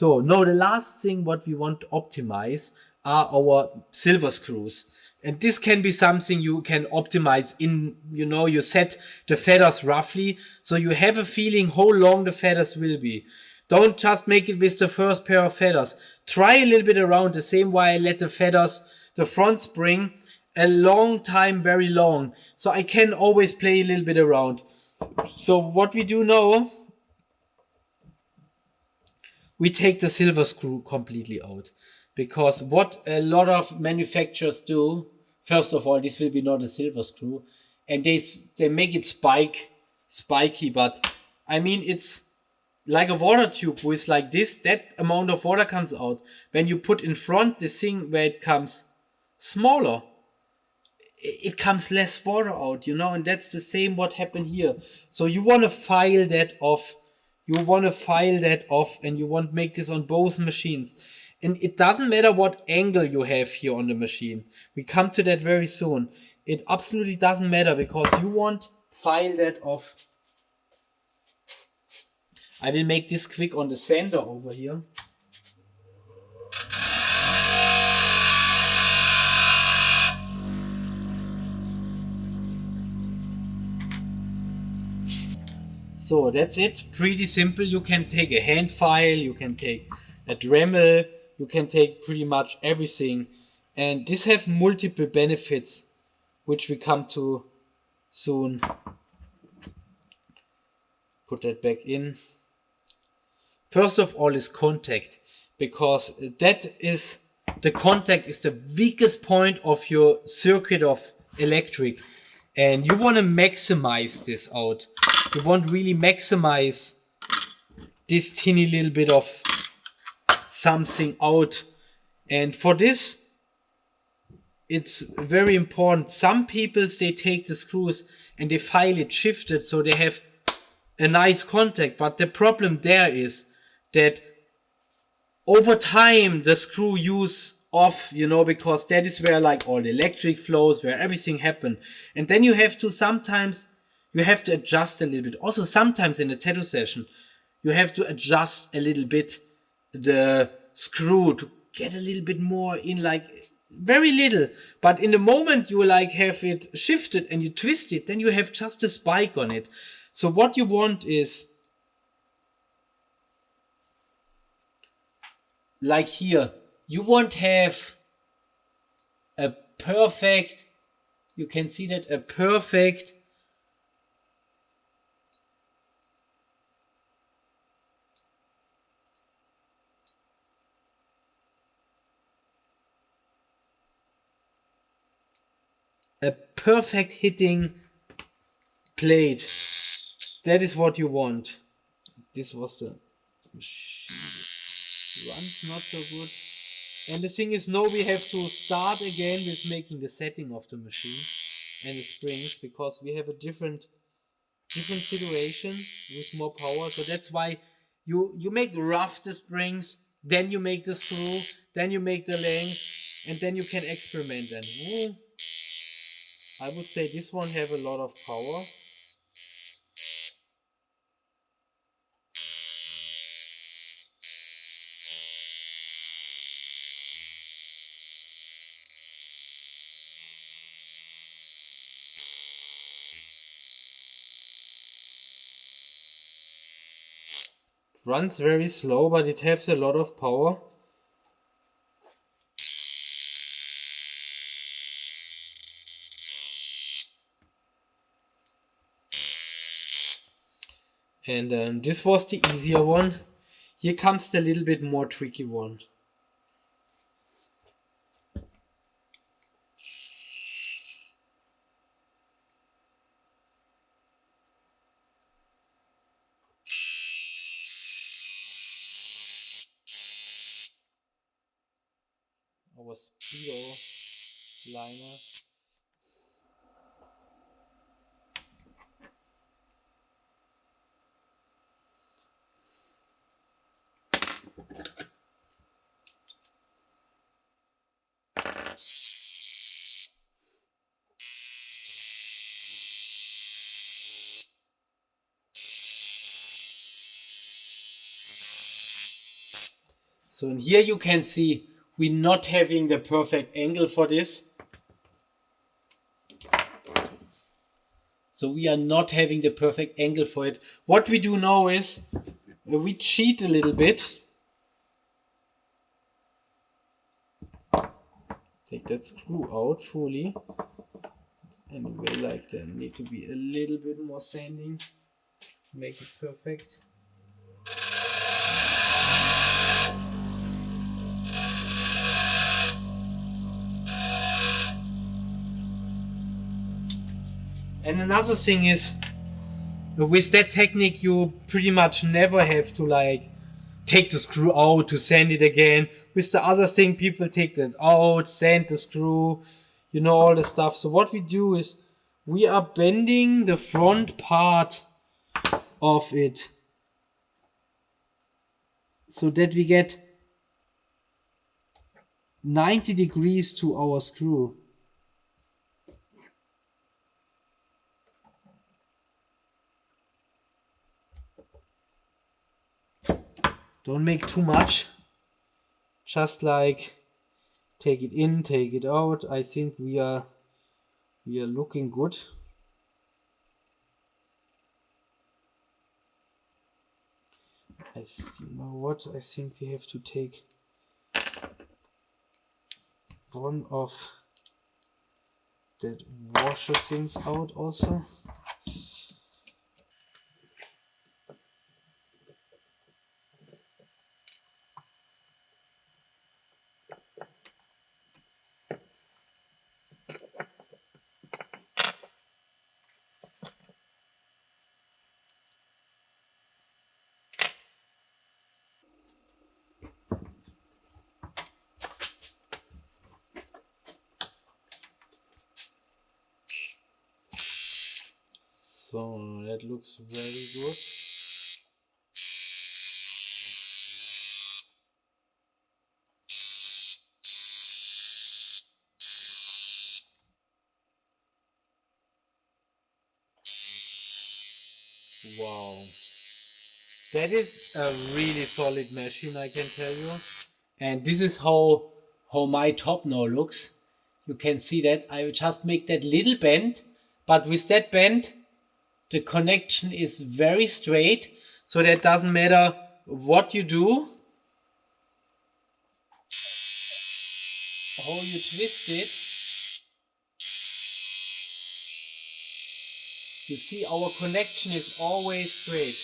So now the last thing what we want to optimize are our silver screws. And this can be something you can optimize in, you set the feathers roughly, so you have a feeling how long the feathers will be. Don't just make it with the first pair of feathers. Try a little bit around the same way I let the feathers, the front spring, a long time, very long. So I can always play a little bit around. So what we do now, we take the silver screw completely out. Because what a lot of manufacturers do, first of all, this will be not a silver screw, and they make it spiky, but I mean it's like a water tube with like this, that amount of water comes out. When you put in front the thing where it comes smaller, it comes less water out, and that's the same what happened here. So you want to file that off. And you want to make this on both machines. And it doesn't matter what angle you have here on the machine. We come to that very soon. It absolutely doesn't matter because you want file that off. I will make this quick on the sander over here. So that's it. Pretty simple. You can take a hand file, you can take a Dremel, you can take pretty much everything. And this have multiple benefits, which we come to soon. Put that back in. First of all is contact, because the contact is the weakest point of your circuit of electric. And you want to maximize this out. You want really maximize this teeny little bit of something out. And for this, it's very important. Some people, they take the screws and they file it shifted so they have a nice contact. But the problem there is that over time the screw use off, because that is where like all the electric flows, where everything happen. And then you have to adjust a little bit. Also sometimes in a tattoo session, you have to adjust a little bit the screw to get a little bit more in, like very little. But in the moment you like have it shifted and you twist it, then you have just a spike on it. So what you want is, like here, you won't have a perfect, you can see that, a perfect hitting plate. That is what you want. This was the machine. Runs not so good. And the thing is, now we have to start again with making the setting of the machine and the springs, because we have a different situation with more power. So that's why you make rough the springs, then you make the screw, then you make the length, and then you can experiment then. Ooh. I would say this one have a lot of power. Runs very slow, but it has a lot of power. And this was the easier one. Here comes the little bit more tricky one. Our Speedo liner. So in here you can see we're not having the perfect angle for this. So we are not having the perfect angle for it. What we do now is we cheat a little bit. Take that screw out fully. Anyway, like that. Need to be a little bit more sanding. Make it perfect. And another thing is, with that technique, you pretty much never have to like take the screw out to sand it again. With the other thing, people take that out, sand the screw, you know, all the stuff. So what we do is we are bending the front part of it so that we get 90 degrees to our screw. Don't make too much. Just like take it in, take it out. I think we are looking good. You know what? I think we have to take one of that washer things out also. So that looks very good. Wow. That is a really solid machine, I can tell you. And this is how my top now looks. You can see that I just make that little bend, but with that bend, the connection is very straight, so that doesn't matter what you do, how you twist it. You see, our connection is always straight.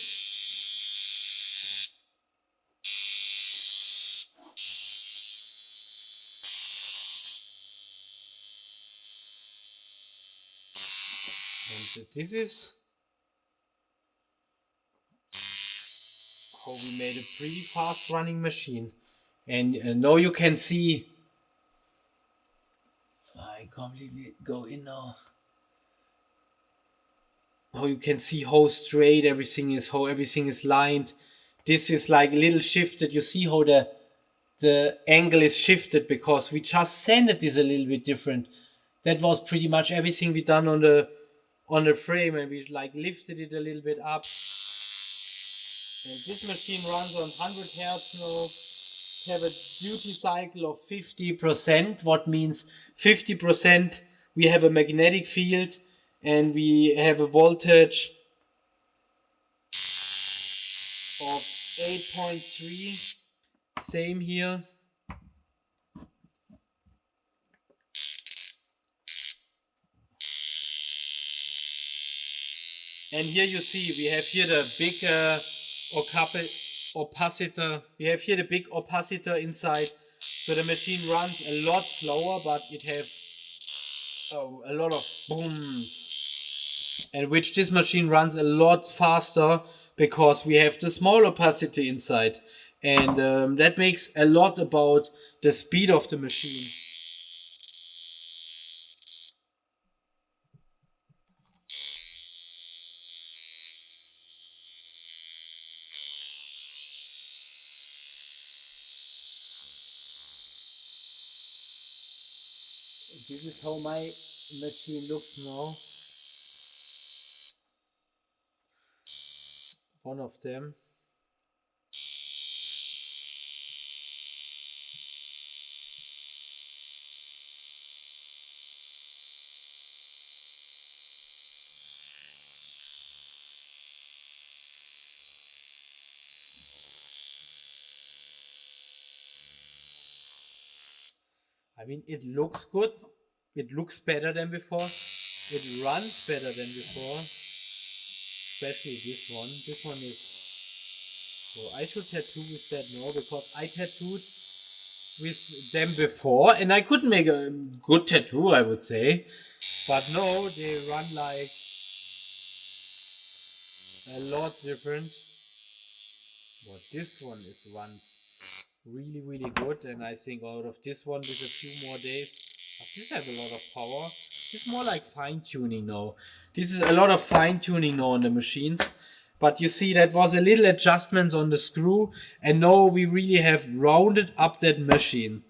And this is how we made a pretty fast running machine. And now you can see, I completely go in now. How you can see how straight everything is, how everything is lined. This is like a little shifted. You see how the angle is shifted because we just sanded this a little bit different. That was pretty much everything we done on the frame, and we like lifted it a little bit up. And this machine runs on 100 hertz now. Have a duty cycle of 50%, what means 50% we have a magnetic field and we have a voltage of 8.3. Same here. And here you see we have here the big opacitor. We have here the big opacitor inside. So the machine runs a lot slower, but it has a lot of booms. And which this machine runs a lot faster because we have the small opacity inside. And that makes a lot about the speed of the machine. This is how my machine looks now. One of them. I mean, it looks good. It looks better than before. It runs better than before. Especially this one. This one is... So I should tattoo with that now, because I tattooed with them before and I couldn't make a good tattoo, I would say. But no, they run like a lot different. But this one runs really, really good, and I think out of this one with a few more days, this has a lot of power. It's more like fine-tuning now. This is a lot of fine-tuning now on the machines. But you see, that was a little adjustments on the screw, and now we really have rounded up that machine.